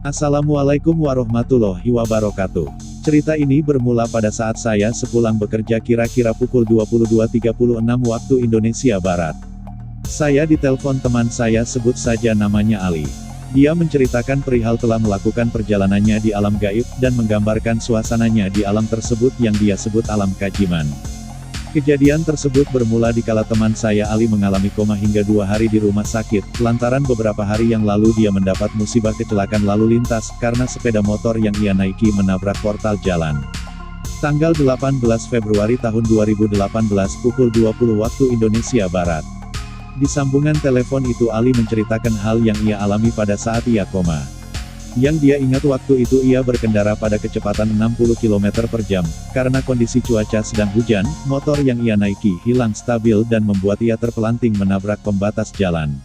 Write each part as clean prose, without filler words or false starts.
Assalamualaikum warahmatullahi wabarakatuh. Cerita ini bermula pada saat saya sepulang bekerja kira-kira pukul 22.36 waktu Indonesia Barat. Saya ditelepon teman saya, sebut saja namanya Ali. Dia menceritakan perihal telah melakukan perjalanannya di alam gaib, dan menggambarkan suasananya di alam tersebut yang dia sebut alam kajiman. Kejadian tersebut bermula dikala teman saya Ali mengalami koma hingga 2 hari di rumah sakit, lantaran beberapa hari yang lalu dia mendapat musibah kecelakaan lalu lintas, karena sepeda motor yang ia naiki menabrak portal jalan. Tanggal 18 Februari tahun 2018 pukul 20 waktu Indonesia Barat. Di sambungan telepon itu Ali menceritakan hal yang ia alami pada saat ia koma. Yang dia ingat waktu itu ia berkendara pada kecepatan 60 km per jam, karena kondisi cuaca sedang hujan, motor yang ia naiki hilang stabil dan membuat ia terpelanting menabrak pembatas jalan.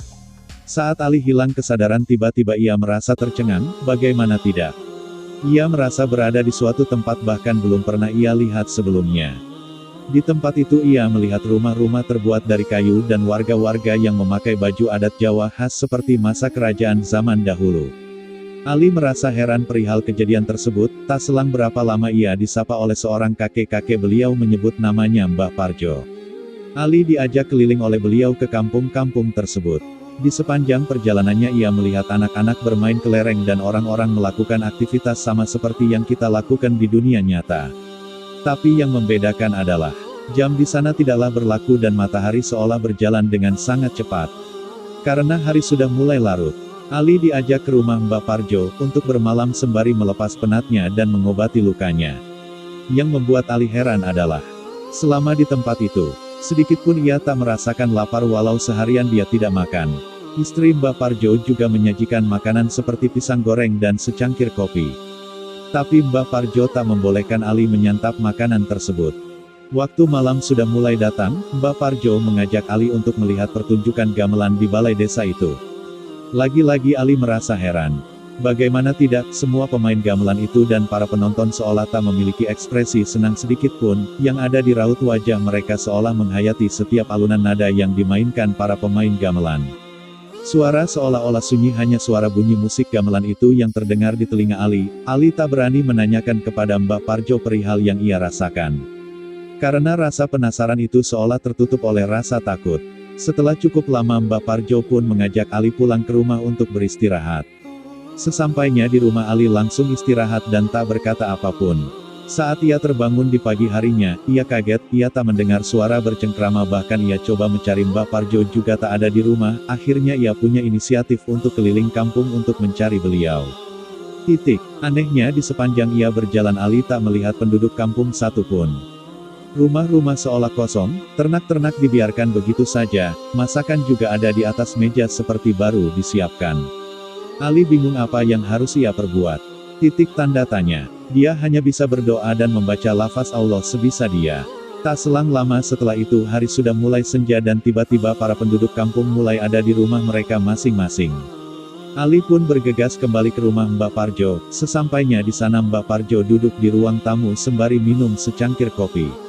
Saat Ali hilang kesadaran tiba-tiba ia merasa tercengang, bagaimana tidak? Ia merasa berada di suatu tempat bahkan belum pernah ia lihat sebelumnya. Di tempat itu ia melihat rumah-rumah terbuat dari kayu dan warga-warga yang memakai baju adat Jawa khas seperti masa kerajaan zaman dahulu. Ali merasa heran perihal kejadian tersebut, tak selang berapa lama ia disapa oleh seorang kakek-kakek, beliau menyebut namanya Mbah Parjo. Ali diajak keliling oleh beliau ke kampung-kampung tersebut. Di sepanjang perjalanannya ia melihat anak-anak bermain kelereng dan orang-orang melakukan aktivitas sama seperti yang kita lakukan di dunia nyata. Tapi yang membedakan adalah, jam di sana tidaklah berlaku dan matahari seolah berjalan dengan sangat cepat. Karena hari sudah mulai larut, Ali diajak ke rumah Mbah Parjo, untuk bermalam sembari melepas penatnya dan mengobati lukanya. Yang membuat Ali heran adalah, selama di tempat itu, sedikitpun ia tak merasakan lapar walau seharian dia tidak makan. Istri Mbah Parjo juga menyajikan makanan seperti pisang goreng dan secangkir kopi. Tapi Mbah Parjo tak membolehkan Ali menyantap makanan tersebut. Waktu malam sudah mulai datang, Mbah Parjo mengajak Ali untuk melihat pertunjukan gamelan di balai desa itu. Lagi-lagi Ali merasa heran. Bagaimana tidak, semua pemain gamelan itu dan para penonton seolah tak memiliki ekspresi senang sedikit pun, yang ada di raut wajah mereka seolah menghayati setiap alunan nada yang dimainkan para pemain gamelan. Suara seolah-olah sunyi, hanya suara bunyi musik gamelan itu yang terdengar di telinga Ali. Ali tak berani menanyakan kepada Mbah Parjo perihal yang ia rasakan. Karena rasa penasaran itu seolah tertutup oleh rasa takut. Setelah cukup lama Mbah Parjo pun mengajak Ali pulang ke rumah untuk beristirahat. Sesampainya di rumah Ali langsung istirahat dan tak berkata apapun. Saat ia terbangun di pagi harinya, ia kaget, ia tak mendengar suara bercengkrama, bahkan ia coba mencari Mbah Parjo juga tak ada di rumah. Akhirnya ia punya inisiatif untuk keliling kampung untuk mencari beliau. Anehnya di sepanjang ia berjalan Ali tak melihat penduduk kampung satupun. Rumah-rumah seolah kosong, ternak-ternak dibiarkan begitu saja, masakan juga ada di atas meja seperti baru disiapkan. Ali bingung apa yang harus ia perbuat. Tanda tanya. Dia hanya bisa berdoa dan membaca lafaz Allah sebisa dia. Tak selang lama setelah itu hari sudah mulai senja dan tiba-tiba para penduduk kampung mulai ada di rumah mereka masing-masing. Ali pun bergegas kembali ke rumah Mbah Parjo. Sesampainya di sana Mbah Parjo duduk di ruang tamu sembari minum secangkir kopi.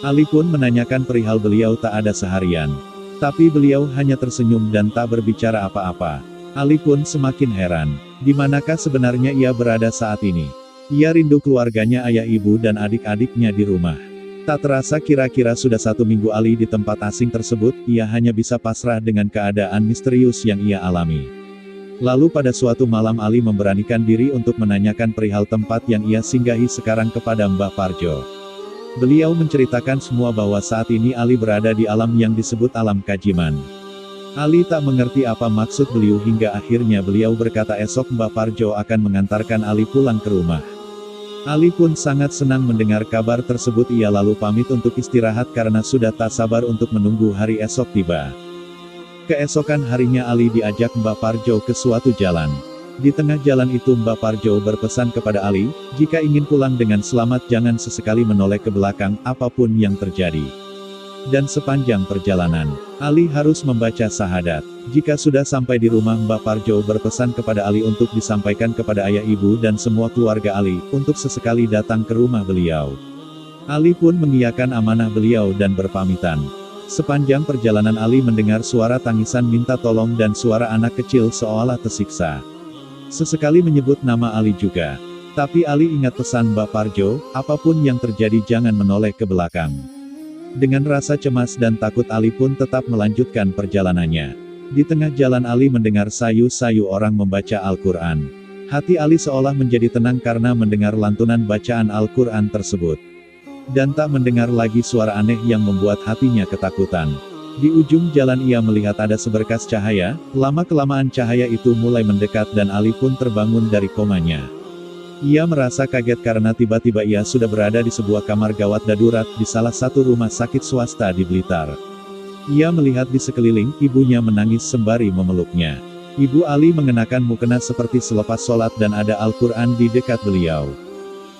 Ali pun menanyakan perihal beliau tak ada seharian. Tapi beliau hanya tersenyum dan tak berbicara apa-apa. Ali pun semakin heran. Di manakah sebenarnya ia berada saat ini? Ia rindu keluarganya, ayah ibu dan adik-adiknya di rumah. Tak terasa kira-kira sudah 1 minggu Ali di tempat asing tersebut, ia hanya bisa pasrah dengan keadaan misterius yang ia alami. Lalu pada suatu malam Ali memberanikan diri untuk menanyakan perihal tempat yang ia singgahi sekarang kepada Mbah Parjo. Beliau menceritakan semua bahwa saat ini Ali berada di alam yang disebut alam kajiman. Ali tak mengerti apa maksud beliau hingga akhirnya beliau berkata esok Mbah Parjo akan mengantarkan Ali pulang ke rumah. Ali pun sangat senang mendengar kabar tersebut, ia lalu pamit untuk istirahat karena sudah tak sabar untuk menunggu hari esok tiba. Keesokan harinya Ali diajak Mbah Parjo ke suatu jalan. Di tengah jalan itu Mbah Parjo berpesan kepada Ali, jika ingin pulang dengan selamat jangan sesekali menoleh ke belakang, apapun yang terjadi. Dan sepanjang perjalanan, Ali harus membaca syahadat. Jika sudah sampai di rumah Mbah Parjo berpesan kepada Ali untuk disampaikan kepada ayah ibu dan semua keluarga Ali, untuk sesekali datang ke rumah beliau. Ali pun mengiyakan amanah beliau dan berpamitan. Sepanjang perjalanan Ali mendengar suara tangisan minta tolong dan suara anak kecil seolah tersiksa. Sesekali menyebut nama Ali juga. Tapi Ali ingat pesan Mbak Parjo, apapun yang terjadi jangan menoleh ke belakang. Dengan rasa cemas dan takut Ali pun tetap melanjutkan perjalanannya. Di tengah jalan Ali mendengar sayu-sayu orang membaca Al-Quran. Hati Ali seolah menjadi tenang karena mendengar lantunan bacaan Al-Quran tersebut. Dan tak mendengar lagi suara aneh yang membuat hatinya ketakutan. Di ujung jalan ia melihat ada seberkas cahaya, lama-kelamaan cahaya itu mulai mendekat dan Ali pun terbangun dari komanya. Ia merasa kaget karena tiba-tiba ia sudah berada di sebuah kamar gawat darurat di salah satu rumah sakit swasta di Blitar. Ia melihat di sekeliling, ibunya menangis sembari memeluknya. Ibu Ali mengenakan mukena seperti selepas sholat dan ada Al-Quran di dekat beliau.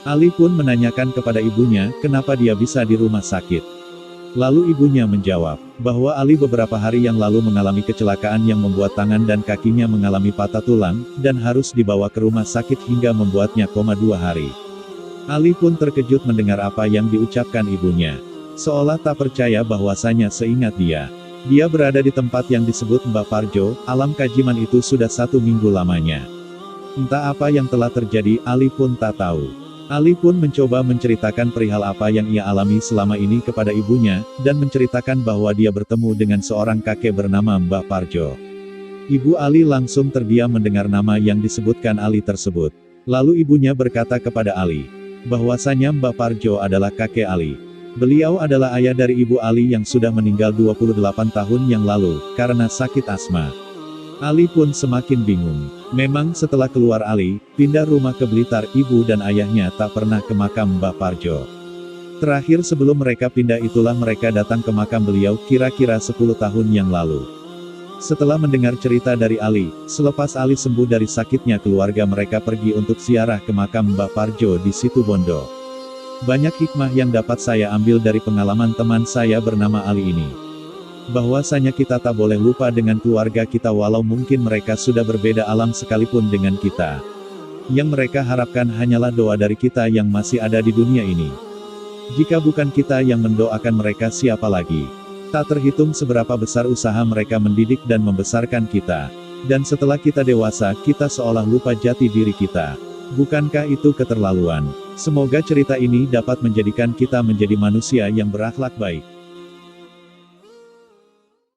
Ali pun menanyakan kepada ibunya, kenapa dia bisa di rumah sakit. Lalu ibunya menjawab, bahwa Ali beberapa hari yang lalu mengalami kecelakaan yang membuat tangan dan kakinya mengalami patah tulang, dan harus dibawa ke rumah sakit hingga membuatnya koma 2 hari. Ali pun terkejut mendengar apa yang diucapkan ibunya. Seolah tak percaya bahwasanya seingat dia berada di tempat yang disebut Mbak Parjo, alam kajiman itu sudah 1 minggu lamanya. Entah apa yang telah terjadi, Ali pun tak tahu. Ali pun mencoba menceritakan perihal apa yang ia alami selama ini kepada ibunya, dan menceritakan bahwa dia bertemu dengan seorang kakek bernama Mbak Parjo. Ibu Ali langsung terdiam mendengar nama yang disebutkan Ali tersebut. Lalu ibunya berkata kepada Ali, bahwasanya Mbak Parjo adalah kakek Ali. Beliau adalah ayah dari ibu Ali yang sudah meninggal 28 tahun yang lalu, karena sakit asma. Ali pun semakin bingung. Memang setelah keluar Ali, pindah rumah ke Blitar, ibu dan ayahnya tak pernah ke makam Mbak Parjo. Terakhir sebelum mereka pindah itulah mereka datang ke makam beliau kira-kira 10 tahun yang lalu. Setelah mendengar cerita dari Ali, selepas Ali sembuh dari sakitnya keluarga mereka pergi untuk ziarah ke makam Mbak Parjo di Situbondo. Banyak hikmah yang dapat saya ambil dari pengalaman teman saya bernama Ali ini. Bahwasanya kita tak boleh lupa dengan keluarga kita walau mungkin mereka sudah berbeda alam sekalipun dengan kita. Yang mereka harapkan hanyalah doa dari kita yang masih ada di dunia ini. Jika bukan kita yang mendoakan mereka siapa lagi? Tak terhitung seberapa besar usaha mereka mendidik dan membesarkan kita. Dan setelah kita dewasa, kita seolah lupa jati diri kita. Bukankah itu keterlaluan? Semoga cerita ini dapat menjadikan kita menjadi manusia yang berakhlak baik.